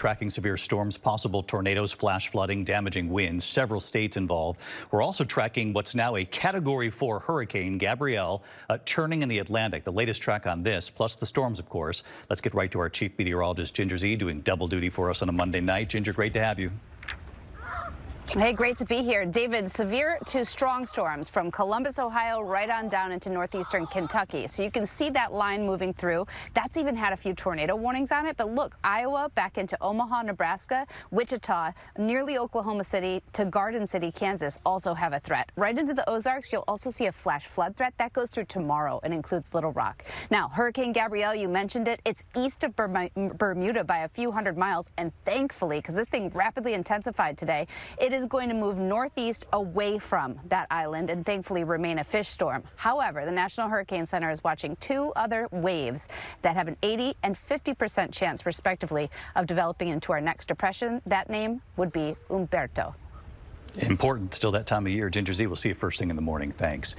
Tracking severe storms, possible tornadoes, flash flooding, damaging winds, several states involved. We're also tracking what's now a Category 4 hurricane, Gabrielle, churning in the Atlantic. The latest track on this, plus the storms, of course. Let's get right to our chief meteorologist, Ginger Z, doing double duty for us on a Monday night. Ginger, great to have you. Hey, great to be here. David, severe to strong storms from Columbus, Ohio, right on down into northeastern Kentucky. So you can see that line moving through. That's even had a few tornado warnings on it. But look, Iowa back into Omaha, Nebraska, Wichita, nearly Oklahoma City to Garden City, Kansas also have a threat. Right into the Ozarks, you'll also see a flash flood threat. That goes through tomorrow and includes Little Rock. Now, Hurricane Gabrielle, you mentioned it. It's east of Bermuda by a few hundred miles. And thankfully, because this thing rapidly intensified today, it is going to move northeast away from that island and thankfully remain a fish storm. However, the National Hurricane Center is watching two other waves that have an 80 and 50% chance, respectively, of developing into our next depression. That name would be Umberto. Important still that time of year. Ginger Z, we'll see you first thing in the morning. Thanks.